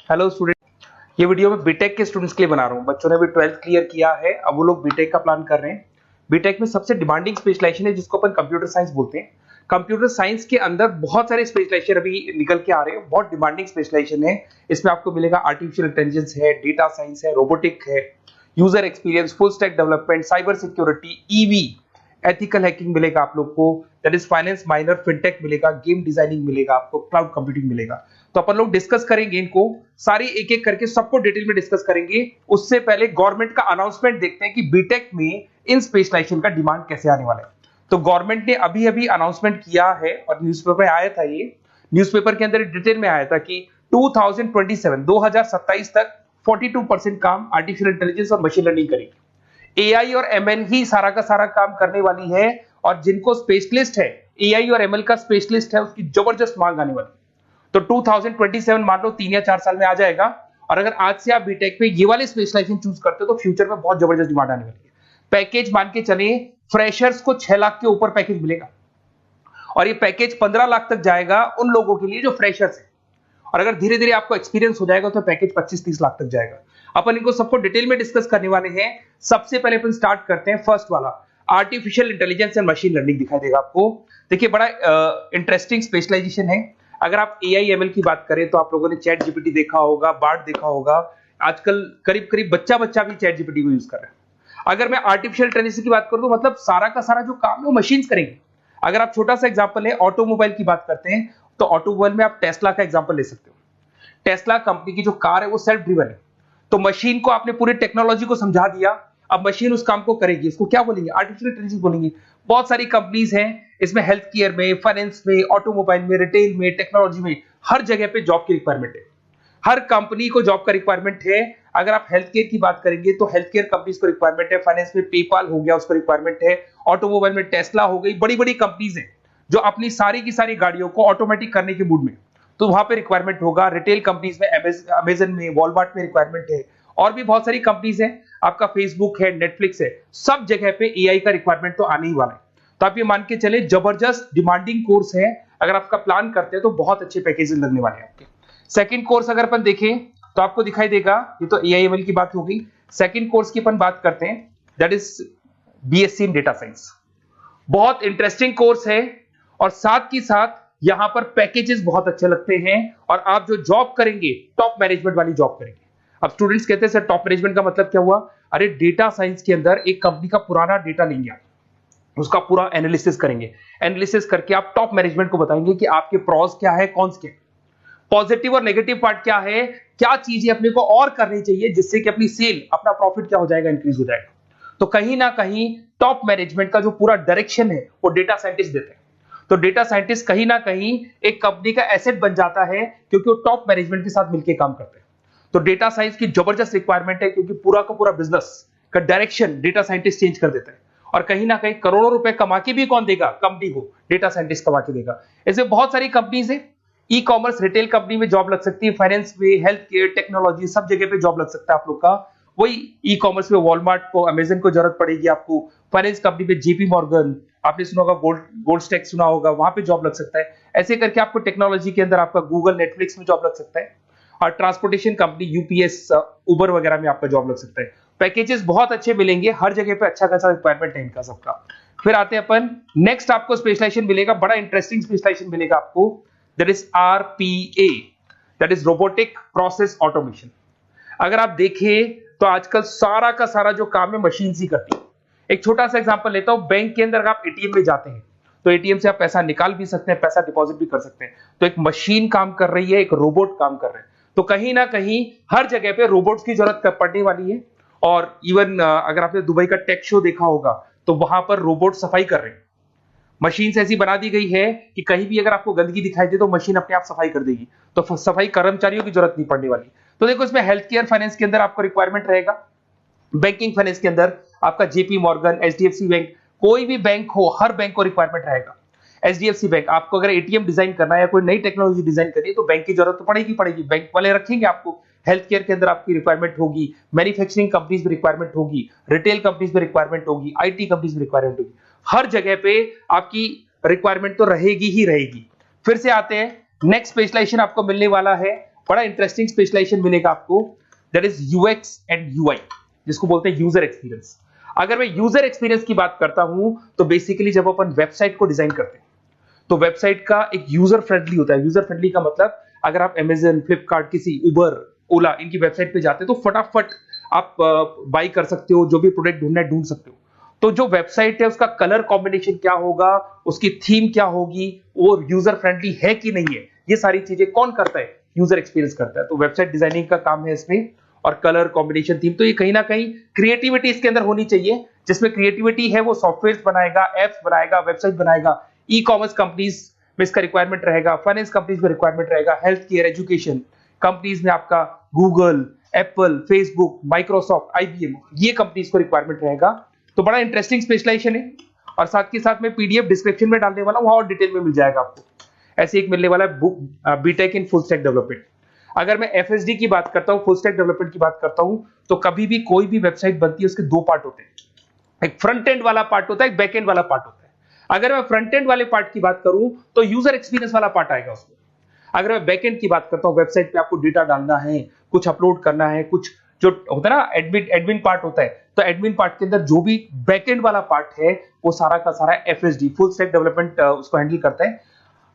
Hello student, ये video मैं BTech के स्टूडेंट्स के लिए बना रहा हूँ। बच्चों ने भी 12th क्लियर किया है, अब वो लोग बीटेक का प्लान कर रहे हैं। बीटेक में सबसे डिमांडिंग स्पेशलाइजेशन है जिसको अपन कंप्यूटर साइंस बोलते हैं। कंप्यूटर साइंस के अंदर बहुत सारे स्पेशलाइजेशन अभी निकल के आ रहे हैं, बहुत डिमांडिंग स्पेशलाइजेशन है। इसमें आपको मिलेगा आर्टिफिशियल इंटेलिजेंस है, डेटा साइंस है, रोबोटिक है, user experience, full stack development, cyber security, EV, ethical hacking मिलेगा आप लोग को, that is finance minor, fintech मिलेगा, गेम डिजाइनिंग मिलेगा आपको, क्लाउड कंप्यूटिंग मिलेगा। तो अपन लोग डिस्कस करेंगे इनको सारी एक एक करके, सबको डिटेल में डिस्कस करेंगे। उससे पहले गवर्नमेंट का अनाउंसमेंट देखते हैं कि बीटेक में इन स्पेशलाइजेशन का डिमांड कैसे आने वाला है। तो गवर्नमेंट ने अभी अभी अनाउंसमेंट किया है और न्यूज़पेपर में आया था, ये न्यूज़पेपर के अंदर डिटेल में आया था कि 2027 तक 42% काम आर्टिफिशियल इंटेलिजेंस और मशीन लर्निंग करेगी। एआई और एमएल ही सारा का सारा काम करने वाली है, और जिनको स्पेशलिस्ट है, एआई और एमएल का स्पेशलिस्ट है, उसकी जबरदस्त मांग आने वाली। तो 2027 मान लो 3 या 4 साल में आ जाएगा। और अगर आज से आप बीटेक पे ये वाले स्पेशलाइजेशन चूज करते हो तो फ्यूचर में बहुत जबरदस्त डिमांड आने वाली है। पैकेज मान के चले, फ्रेशर्स को 6 लाख के ऊपर पैकेज मिलेगा, और ये पैकेज 15 लाख तक जाएगा उन लोगों के लिए जो फ्रेशर्स है। और अगर धीरे धीरे आपको एक्सपीरियंस हो जाएगा तो पैकेज 25-30 लाख तक जाएगा। अपन इनको सबको डिटेल में डिस्कस करने वाले हैं। सबसे पहले अपन स्टार्ट करते हैं फर्स्ट वाला, artificial intelligence and machine learning दिखाई देगा आपको। देखिए, बड़ा इंटरेस्टिंग स्पेशलाइजेशन है। अगर आप एआई एमएल की बात करें तो आप लोगों ने चैट जीपीटी देखा होगा, बार्ड देखा होगा। आजकल करीब करीब बच्चा भी चैट जीपीटी को यूज कर रहा है। अगर मैं आर्टिफिशियल इंटेलिजेंस की बात करूं तो मतलब सारा का सारा जो काम है वो मशीन्स करेंगे। अगर आप छोटा सा एग्जांपल है, ऑटोमोबाइल की बात करते हैं तो ऑटोमोबाइल में आप टेस्ला का एग्जांपल ले सकते हो। टेस्ला कंपनी की जो कार है वो सेल्फ ड्रिवन है। तो मशीन को आपने पूरी टेक्नोलॉजी को समझा दिया, अब मशीन उस काम को करेगी। इसको क्या बोलेंगे? आर्टिफिशियल इंटेलिजेंस बोलेंगे। बहुत सारी कंपनीज हैं इसमें, हेल्थ केयर में, फाइनेंस में, ऑटोमोबाइल में, रिटेल में, टेक्नोलॉजी में, हर जगह पे जॉब की रिक्वायरमेंट है। हर कंपनी को जॉब का रिक्वायरमेंट है। अगर आप हेल्थ केयर की बात करेंगे तो हेल्थ केयर कंपनीज को रिक्वायरमेंट है, फाइनेंस में पेपाल हो गया उसको रिक्वायरमेंट है, ऑटोमोबाइल में टेस्ला हो गई, बड़ी बड़ी कंपनीज हैं जो अपनी सारी की सारी गाड़ियों को ऑटोमेटिक करने के मूड में, तो वहां पे रिक्वायरमेंट होगा। रिटेल कंपनीज में अमेजन में, वॉलमार्ट में रिक्वायरमेंट है, और भी बहुत सारी कंपनीज हैं, आपका फेसबुक है, नेटफ्लिक्स है, सब जगह पे एआई का रिक्वायरमेंट तो आने ही वाला है। तो आप ये मान के चले जबरदस्त डिमांडिंग कोर्स है। अगर आपका प्लान करते हैं तो बहुत अच्छे पैकेजेस लगने वाले हैं आपके। सेकंड कोर्स अगर अपन देखें तो आपको दिखाई देगा, ये तो एआई एमएल की बात हो गई। सेकंड कोर्स की अपन बात करते हैं, that is BSc in data science. बहुत इंटरेस्टिंग कोर्स है, और साथ ही साथ यहां पर पैकेजेस बहुत अच्छे लगते हैं, और आप जो जॉब करेंगे टॉप मैनेजमेंट वाली जॉब करेंगे। अब स्टूडेंट्स कहते हैं सर टॉप मैनेजमेंट का मतलब क्या हुआ? अरे डेटा साइंस के अंदर एक कंपनी का पुराना डेटा लेंगे आप, उसका पूरा एनालिसिस करेंगे, एनालिसिस करके आप टॉप मैनेजमेंट को बताएंगे कि आपके प्रॉस क्या है, कौन से पॉजिटिव और नेगेटिव पार्ट क्या है, क्या चीजें अपने को और करनी चाहिए जिससे कि अपनी सेल, अपना प्रॉफिट क्या हो जाएगा, इंक्रीज हो जाएगा। तो कहीं ना कहीं टॉप मैनेजमेंट का जो पूरा डायरेक्शन है वो डेटा साइंटिस्ट देते हैं। तो डेटा साइंटिस्ट कहीं ना कहीं एक कंपनी का एसेट बन जाता है, क्योंकि वो टॉप मैनेजमेंट के साथ मिलकर काम करते हैं। तो डेटा साइंस की जबरदस्त रिक्वायरमेंट है, क्योंकि पूरा का पूरा बिजनेस का डायरेक्शन डेटा साइंटिस्ट चेंज कर देता है। और कहीं ना कहीं करोड़ों रुपए कमा के भी कौन देगा? कंपनी को डेटा साइंटिस्ट कमा के देगा। ऐसे बहुत सारी कंपनीज है, ई कॉमर्स, रिटेल कंपनी में जॉब लग सकती है, फाइनेंस में, हेल्थ केयर, टेक्नोलॉजी, सब जगह पे जॉब लग सकता है आप लोग का। वही ई कॉमर्स में वॉलमार्ट को, अमेजन को जरूरत पड़ेगी आपको। फाइनेंस कंपनी में जेपी मॉर्गन, आपने सुना होगा, गोल्ड स्टैक सुना होगा, वहां पे जॉब लग सकता है। ऐसे करके आपको टेक्नोलॉजी के अंदर आपका गूगल, नेटफ्लिक्स में जॉब लग सकता है। और ट्रांसपोर्टेशन कंपनी यूपीएस, उबर वगैरह में आपका जॉब लग सकता है। पैकेजेस बहुत अच्छे मिलेंगे, हर जगह पे अच्छा खासा रिक्वायरमेंट है इनका सबका। फिर आते हैं अपन नेक्स्ट, आपको स्पेशलाइजेशन मिलेगा, बड़ा इंटरेस्टिंग स्पेशलाइजेशन मिलेगा आपको, that is RPA, that is robotic process automation. अगर आप देखें तो आजकल सारा का सारा जो काम है मशीन ही करती है। एक छोटा सा एग्जांपल लेता हूं, बैंक के अंदर आप एटीएम में जाते हैं तो एटीएम से आप पैसा निकाल भी सकते हैं, पैसा डिपॉजिट भी कर सकते हैं। तो एक मशीन काम कर रही है, एक रोबोट काम कर रहे हैं। तो कहीं ना कहीं हर जगह पे रोबोट्स की जरूरत पड़ने वाली है। और इवन अगर आपने दुबई का टेक शो देखा होगा तो वहां पर रोबोट सफाई कर रहे हैं। मशीन ऐसी बना दी गई है कि कहीं भी अगर आपको गंदगी दिखाई दे तो मशीन अपने आप सफाई कर देगी, तो सफाई कर्मचारियों की जरूरत नहीं पड़ने वाली। तो देखो, इसमें हेल्थ केयर, फाइनेंस के अंदर आपको रिक्वायरमेंट रहेगा। बैंकिंग फाइनेंस के अंदर आपका जेपी मॉर्गन, एचडीएफसी बैंक, कोई भी बैंक हो, हर बैंक को रिक्वायरमेंट रहेगा। एचडीएफसी बैंक, आपको अगर एटीएम डिजाइन करना है या कोई नई टेक्नोलॉजी डिजाइन करनी है तो बैंक की जरूरत तो पड़ेगी, बैंक वाले रखेंगे आपको। हेल्थ केयर के अंदर आपकी रिक्वायरमेंट होगी, मैन्युफैक्चरिंग कंपनीज में रिक्वायरमेंट होगी, रिटेल कंपनीज में रिक्वायरमेंट होगी, आईटी कंपनीज में रिक्वायरमेंट होगी। हर जगह पे आपकी रिक्वायरमेंट तो रहेगी ही रहेगी। फिर से आते हैं, नेक्स्ट स्पेशलाइजेशन आपको मिलने वाला है बड़ा इंटरेस्टिंग स्पेशलाइजेशन मिलेगा आपको, that is UX and UI, जिसको बोलते हैं यूजर एक्सपीरियंस। अगर मैं यूजर एक्सपीरियंस की बात करता हूं तो बेसिकली जब अपन वेबसाइट को डिजाइन करते हैं तो वेबसाइट का एक यूजर फ्रेंडली होता है। यूजर फ्रेंडली का मतलब अगर आप अमेजन, फ्लिपकार्ट, किसी उबर, ओला इनकी वेबसाइट पे जाते हैं तो फटाफट आप बाई कर सकते हो, जो भी प्रोडक्ट ढूंढना है ढूंढ सकते हो। तो जो वेबसाइट है उसका कलर कॉम्बिनेशन क्या होगा, उसकी थीम क्या होगी, वो यूजर फ्रेंडली है कि नहीं है, ये सारी चीजें कौन करता है, यूजर एक्सपीरियंस करता है। तो वेबसाइट डिजाइनिंग का काम है इसमें, और कलर कॉम्बिनेशन, थीम, तो ये कहीं ना कहीं क्रिएटिविटी इसके अंदर होनी चाहिए। जिसमें क्रिएटिविटी है वो सॉफ्टवेयर बनाएगा, एप्स बनाएगा, वेबसाइट बनाएगा। ई कॉमर्स कंपनीज में इसका रिक्वायरमेंट रहेगा, फाइनेंस कंपनीज में रिक्वायरमेंट रहेगा, हेल्थ केयर, एजुकेशन कंपनीज में आपका Google, Apple, Facebook, Microsoft, IBM, ये कंपनीज को रिक्वायरमेंट रहेगा। तो बड़ा इंटरेस्टिंग स्पेशलाइजेशन है। और साथ के साथ में पीडीएफ डिस्क्रिप्शन में डाल देने वाला हूं, और डिटेल में मिल जाएगा आपको। ऐसे एक मिलने वाला है book, B Tech in full stack development. अगर मैं एफएसडी की बात करता हूं, फुल स्टैक डेवलपमेंट की बात करता हूं, तो कभी भी कोई भी वेबसाइट बनती है उसके दो पार्ट होते हैं, एक फ्रंट एंड वाला पार्ट होता है, एक बैक एंड वाला पार्ट होता है। अगर मैं फ्रंट एंड वाले पार्ट की बात करूं तो यूजर एक्सपीरियंस वाला पार्ट आएगा उसमें। अगर मैं बैक एंड की बात करता हूं, वेबसाइट पे आपको डेटा डालना है, कुछ अपलोड करना है, कुछ जो होता है ना एडमिन पार्ट होता है, तो एडमिन पार्ट के अंदर जो भी बैक एंड वाला पार्ट है वो सारा का सारा एफएसडी, फुल स्टैक डेवलपमेंट, उसको हैंडल करता है।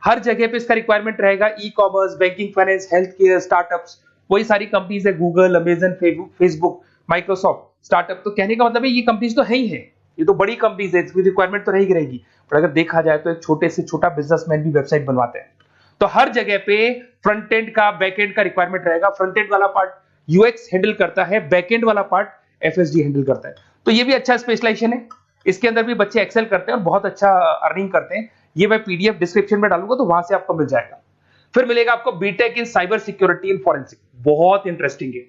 हर जगह पे इसका रिक्वायरमेंट रहेगा। E commerce, banking, finance, health care, startups, वही सारी कंपनीज है, Google, Amazon, Facebook, Microsoft, startup. तो कहने का मतलब है ये कंपनीज तो है ही है, ये तो बड़ी कंपनीज है, इसकी रिक्वायरमेंट तो रहेगी। पर अगर देखा जाए तो एक छोटे से छोटा बिजनेसमैन भी वेबसाइट बनवाते हैं। तो हर जगह पे फ्रंट एंड का, बैक एंड का रिक्वायरमेंट रहेगा। फ्रंट एंड वाला पार्ट यूएक्स हैंडल करता है, बैक एंड वाला पार्ट एफएसडी हैंडल करता है। तो ये भी अच्छा स्पेशलाइजेशन है। इसके अंदर भी बच्चे एक्सेल करते हैं और बहुत अच्छा अर्निंग करते हैं। ये मैं पीडीएफ डिस्क्रिप्शन में डालूंगा तो वहां से आपको मिल जाएगा। फिर मिलेगा आपको B Tech in cyber security and forensic, बहुत इंटरेस्टिंग है।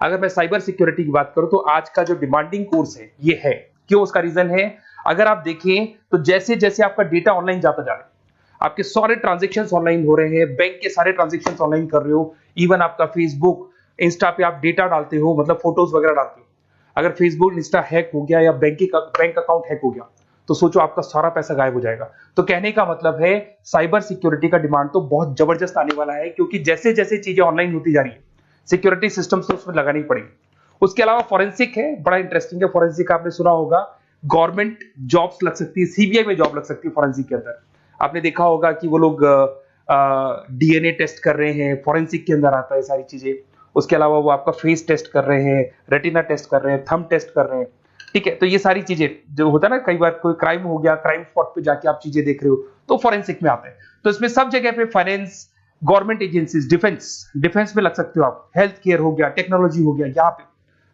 अगर मैं साइबर सिक्योरिटी की बात करूं तो आज का जो डिमांडिंग कोर्स है ये है। क्यों? उसका रीजन है, अगर आप देखें तो जैसे जैसे आपका डेटा ऑनलाइन जाता जा रहा है, आपके सारे ट्रांजेक्शंस ऑनलाइन हो रहे हैं, बैंक के सारे ट्रांजेक्शंस ऑनलाइन कर रहे हो, इवन आपका फेसबुक, इंस्टा पे आप डेटा डालते हो, मतलब फोटोज वगैरह डालते हो। अगर फेसबुक, इंस्टा हैक हो गया या बैंक अकाउंट हैक हो गया तो सोचो आपका सारा पैसा गायब हो जाएगा। तो कहने का मतलब है साइबर सिक्योरिटी का डिमांड तो बहुत जबरदस्त आने वाला है, क्योंकि जैसे जैसे चीजें ऑनलाइन होती जा रही है सिक्योरिटी सिस्टम्स तो उसमें लगानी पड़ेगी। उसके अलावा फॉरेंसिक है, बड़ा इंटरेस्टिंग है। फॉरेंसिक आपने सुना होगा, गवर्नमेंट जॉब्स लग सकती है, सीबीआई में जॉब लग सकती है फॉरेंसिक के अंदर। आपने देखा होगा कि वो लोग डीएनए टेस्ट कर रहे हैं, फॉरेंसिक के अंदर आता है सारी चीजें। उसके अलावा वो आपका फेस टेस्ट कर रहे हैं, रेटिना टेस्ट कर रहे हैं, थंब टेस्ट कर रहे हैं, ठीक है। तो ये सारी चीजें जो होता है ना, कई बार कोई क्राइम हो गया, क्राइम स्पॉट पे जाके आप चीजें देख रहे हो तो फॉरेंसिक में आते हैं। तो इसमें सब जगह पे फाइनेंस, गवर्नमेंट एजेंसीज, डिफेंस में लग सकते हो आप, हेल्थ केयर हो गया, टेक्नोलॉजी हो गया, यहाँ पे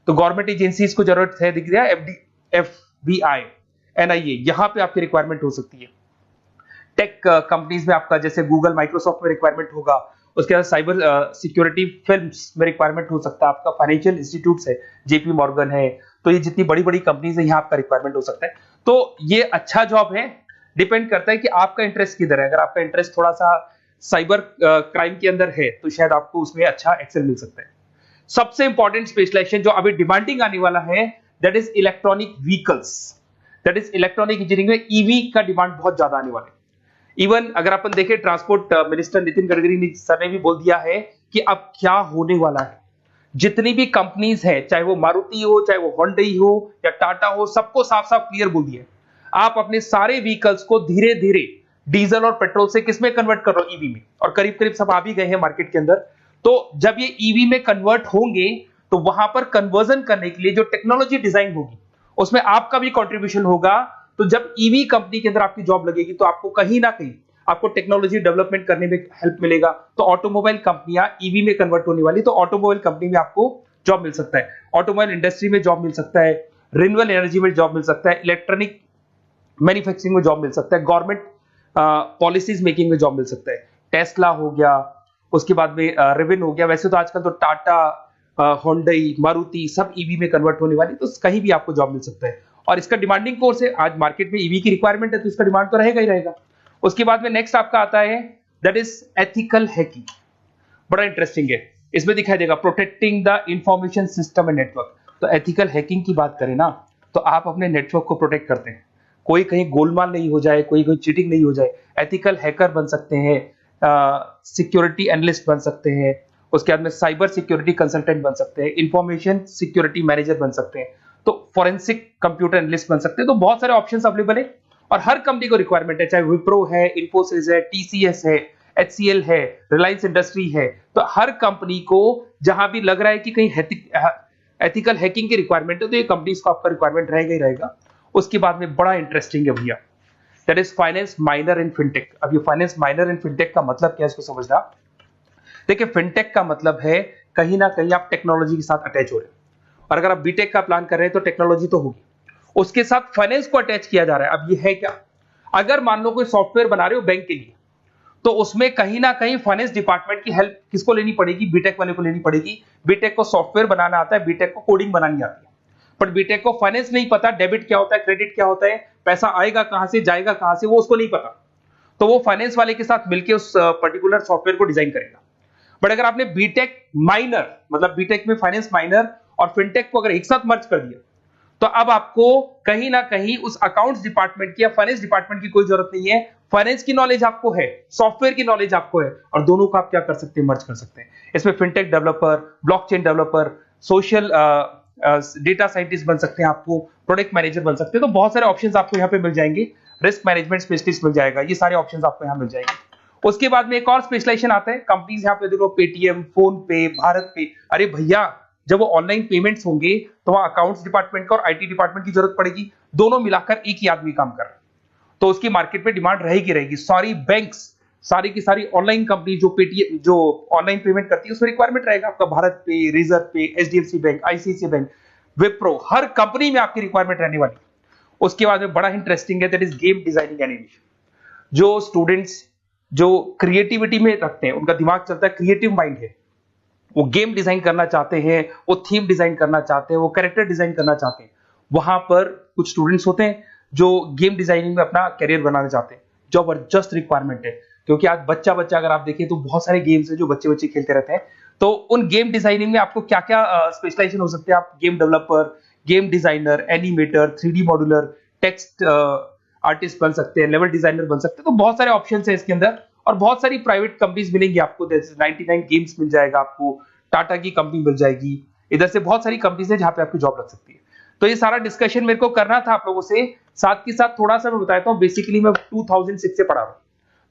तो गवर्नमेंट एजेंसीज को जरूरत है, दिख रहा है, एफबीआई, एनआईए, यहाँ पे आपकी रिक्वायरमेंट हो सकती है। टेक कंपनीज में आपका जैसे गूगल, माइक्रोसॉफ्ट में रिक्वायरमेंट होगा। उसके बाद साइबर सिक्योरिटी फिल्म्स में रिक्वायरमेंट हो सकता है आपका, फाइनेंशियल इंस्टीट्यूट्स है, जेपी मॉर्गन है, तो ये जितनी बड़ी बड़ी कंपनीज है यहाँ आपका रिक्वायरमेंट हो सकता है। तो ये अच्छा जॉब है, डिपेंड करता है कि आपका इंटरेस्ट किधर है। अगर आपका इंटरेस्ट थोड़ा सा साइबर क्राइम के अंदर है तो शायद आपको उसमें अच्छा एक्सेल मिल सकता है। सबसे इंपॉर्टेंट स्पेशलाइजेशन जो अभी डिमांडिंग आने वाला है, that is electronic vehicles, that is electronic engineering में ईवी का डिमांड बहुत ज्यादा आने वाला है। इवन अगर अपन देखें, transport minister Nitin Gadkari sir ने भी बोल दिया है कि अब क्या होने वाला है, जितनी भी कंपनीज है, चाहे वो मारुति हो, चाहे वो होंडई हो या टाटा हो, सबको साफ साफ क्लियर बोल दिया, आप अपने सारे व्हीकल्स को धीरे धीरे डीजल और पेट्रोल से किसमें कन्वर्ट कर रहे हो, ईवी में। और करीब करीब सब आ भी गए हैं मार्केट के अंदर। तो जब ये ईवी में कन्वर्ट होंगे तो वहां पर कन्वर्जन करने के लिए जो टेक्नोलॉजी डिजाइन होगी उसमें आपका भी कंट्रीब्यूशन होगा। तो जब ईवी कंपनी के अंदर आपकी जॉब लगेगी तो आपको कहीं ना कहीं आपको टेक्नोलॉजी डेवलपमेंट करने में हेल्प मिलेगा। तो ऑटोमोबाइल कंपनियां ईवी में कन्वर्ट होने वाली, तो ऑटोमोबाइल कंपनी में आपको जॉब मिल सकता है, ऑटोमोबाइल इंडस्ट्री में जॉब मिल सकता है, रिन्यूएबल एनर्जी में जॉब मिल सकता है, इलेक्ट्रॉनिक मैन्युफैक्चरिंग में जॉब मिल सकता है, गवर्नमेंट पॉलिसीज मेकिंग में जॉब मिल सकता है, टेस्ला हो गया, उसके बाद में रिविन हो गया। वैसे तो आजकल तो टाटा, होंडई, मारुति सब ईवी में कन्वर्ट होने वाली, तो कहीं भी आपको जॉब मिल सकता है। और इसका डिमांडिंग कोर्स है, आज मार्केट में ईवी की रिक्वायरमेंट है तो इसका डिमांड तो रहेगा ही रहेगा। उसके बाद में नेक्स्ट आपका आता है, दैट इज एथिकल हैकिंग, बड़ा इंटरेस्टिंग है। इसमें दिखाई देगा protecting the information system and network. तो एथिकल हैकिंग की बात करें ना, तो आप अपने नेटवर्क को प्रोटेक्ट करते हैं, कोई कहीं गोलमाल नहीं हो जाए, कोई चीटिंग नहीं हो जाए। एथिकल हैकर बन सकते हैं, सिक्योरिटी एनालिस्ट बन सकते हैं, उसके बाद में साइबर सिक्योरिटी कंसल्टेंट बन सकते हैं, इंफॉर्मेशन सिक्योरिटी मैनेजर बन सकते हैं, तो फॉरेंसिक कंप्यूटर एनालिस्ट बन सकते हैं। तो बहुत सारे ऑप्शंस अवेलेबल है और हर कंपनी को रिक्वायरमेंट है, चाहे विप्रो है, इन्फोसिस है, टीसीएस है, एचसीएल है, रिलायंस इंडस्ट्री है। तो हर कंपनी को जहां भी लग रहा है कि कहीं एथिकल हैकिंग की रिक्वायरमेंट है तो ये कंपनीज को आपका रिक्वायरमेंट रहेगा ही रहेगा। उसके बाद में बड़ा इंटरेस्टिंग है भैया, that is finance minor in fintech. अब ये फाइनेंस माइनर इन फिनटेक का मतलब क्या है इसको समझना। देखिए फिनटेक का मतलब है कहीं ना कहीं आप टेक्नोलॉजी के साथ अटैच हो रहे हैं, और अगर आप बीटेक का प्लान कर रहे हैं तो टेक्नोलॉजी तो होगी, उसके साथ फाइनेंस को अटैच किया जा रहा है। अब ये है क्या, अगर मान लो कोई सॉफ्टवेयर बना रहे हो बैंक के लिए, तो उसमें कहीं ना कहीं फाइनेंस डिपार्टमेंट की हेल्प किसको लेनी पड़ेगी, बीटेक वाले को लेनी पड़ेगी। बीटेक को सॉफ्टवेयर बनाना आता है, बीटेक को कोडिंग बनानी आती है, बट बीटेक को फाइनेंस नहीं पता, डेबिट क्या होता है, क्रेडिट क्या होता है, पैसा आएगा कहां से, जाएगा कहां से, वो उसको नहीं पता। तो वो फाइनेंस वाले के साथ मिलकर उस पर्टिकुलर सॉफ्टवेयर को डिजाइन करेगा। बट अगर आपने बीटेक माइनर, मतलब बीटेक में फाइनेंस माइनर और फिनटेक को अगर एक साथ मर्ज कर दिया, तो अब आपको कहीं ना कहीं उस अकाउंट्स डिपार्टमेंट की या फाइनेंस डिपार्टमेंट की कोई जरूरत नहीं है। फाइनेंस की नॉलेज आपको है, सॉफ्टवेयर की नॉलेज आपको है, और दोनों को आप क्या कर सकते हैं, मर्ज कर सकते हैं। इसमें fintech developer, blockchain developer, social data scientist बन सकते हैं, आपको प्रोडक्ट मैनेजर बन सकते हैं। तो बहुत सारे ऑप्शंस आपको यहाँ पे मिल जाएंगे, रिस्क मैनेजमेंट स्पेशलिस्ट मिल जाएगा, ये सारे ऑप्शंस आपको यहाँ मिल जाएंगे। उसके बाद में एक और स्पेशलाइजेशन आता है, कंपनीज यहाँ पे देखो पेटीएम, फोन पे, भारत पे। अरे भैया जब वो ऑनलाइन पेमेंट्स होंगे तो वहां अकाउंट्स डिपार्टमेंट का और आईटी डिपार्टमेंट की जरूरत पड़ेगी, दोनों मिलाकर एक ही आदमी काम कर रहा है, तो उसकी मार्केट में डिमांड रहेगी रहेगी। सारी बैंक्स, सारी की सारी ऑनलाइन कंपनी जो पेटीएम, जो ऑनलाइन पेमेंट करती है, उसमें रिक्वायरमेंट रहेगा आपका भारत पे, Razorpay, HDFC bank, ICICI bank, Wipro, हर कंपनी में आपकी रिक्वायरमेंट रहने वाली। उसके बाद में बड़ा इंटरेस्टिंग है, that is game designing animation. जो स्टूडेंट्स जो क्रिएटिविटी में रखते हैं, उनका दिमाग चलता है, क्रिएटिव माइंड है, वो गेम डिजाइन करना चाहते हैं, वो थीम डिजाइन करना चाहते हैं, वो कैरेक्टर डिजाइन करना चाहते हैं, वहां पर कुछ स्टूडेंट्स होते हैं जो गेम डिजाइनिंग में अपना करियर बनाना चाहते हैं। जबरदस्त रिक्वायरमेंट है, क्योंकि आज बच्चा अगर आप देखें तो बहुत सारे गेम्स हैं जो बच्चे खेलते रहते हैं। तो उन गेम डिजाइनिंग में आपको क्या क्या स्पेशलाइजेशन हो सकते हैं, आप game developer, game designer, animator, 3D modular, text artist बन सकते हैं, लेवल डिजाइनर बन सकते हैं। तो बहुत सारे ऑप्शन है इसके अंदर, और बहुत सारी प्राइवेट कंपनीज मिलेंगी आपको, जैसे 99 गेम्स मिल जाएगा आपको, टाटा की कंपनी मिल जाएगी, इधर से बहुत सारी कंपनीज है जहां पे आपकी जॉब लग सकती है। तो ये सारा डिस्कशन मेरे को करना था आप लोगों से, साथ के साथ थोड़ा सा मैं बताता हूँ। बेसिकली मैं 2006 से पढ़ा रहा हूँ,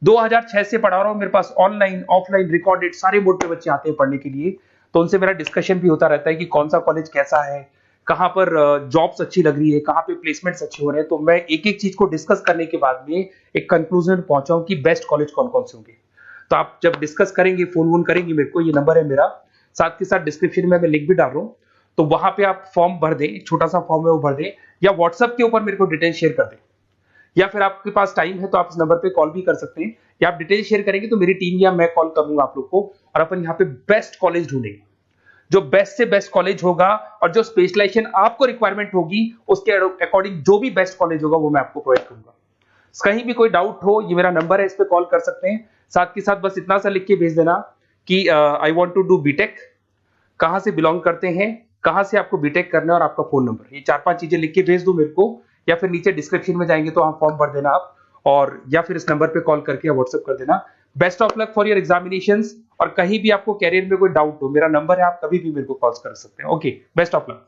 2006 से पढ़ा रहा हूँ। मेरे पास ऑनलाइन, ऑफलाइन, रिकॉर्डेड सारे मोड पे बच्चे आते हैं पढ़ने के लिए, तो उनसे मेरा डिस्कशन भी होता रहता है कि कौन सा कॉलेज कैसा है, कहां पर जॉब्स अच्छी लग रही है, कहां पे प्लेसमेंट्स अच्छे हो रहे हैं। तो मैं एक एक चीज को डिस्कस करने के बाद में एक कंक्लूजन पहुंचा हूं कि बेस्ट कॉलेज कौन कौन से होंगे। तो आप जब डिस्कस करेंगे, फोन वोन करेंगे मेरे को, ये नंबर है मेरा, साथ के साथ डिस्क्रिप्शन में मैं लिंक भी डाल रहा हूँ, तो वहां पे आप फॉर्म भर दें, एक छोटा सा फॉर्म है वो भर दें, या व्हाट्सएप के ऊपर मेरे को डिटेल शेयर कर दें, या फिर आपके पास टाइम है तो आप इस नंबर पे कॉल भी कर सकते हैं, या आप डिटेल शेयर करेंगे तो मेरी टीम या मैं कॉल करूंगा आप लोग को, और अपन यहाँ पे बेस्ट कॉलेज ढूंढेंगे, जो बेस्ट से बेस्ट कॉलेज होगा, और जो स्पेशलाइजेशन आपको रिक्वायरमेंट होगी उसके अकॉर्डिंग जो भी बेस्ट कॉलेज होगा वो मैं आपको प्रोवाइड करूंगा। कहीं भी कोई डाउट हो, ये मेरा नंबर है, इस पे कॉल कर सकते हैं। साथ के साथ बस इतना सा लिख के भेज देना कि I want to do B Tech, कहां से बिलोंग करते हैं, कहां से आपको बीटेक करना है, और आपका फोन नंबर, ये 4-5 चीजें लिख के भेज दो मेरे को, या फिर नीचे डिस्क्रिप्शन में जाएंगे तो वहां फॉर्म भर देना आप, और या फिर इस नंबर पे कॉल करके या व्हाट्सएप कर देना। Best of luck for your examinations, और कहीं भी आपको कैरियर में कोई डाउट हो, मेरा नंबर है, आप कभी भी मेरे को कॉल कर सकते हैं। Okay, best of luck.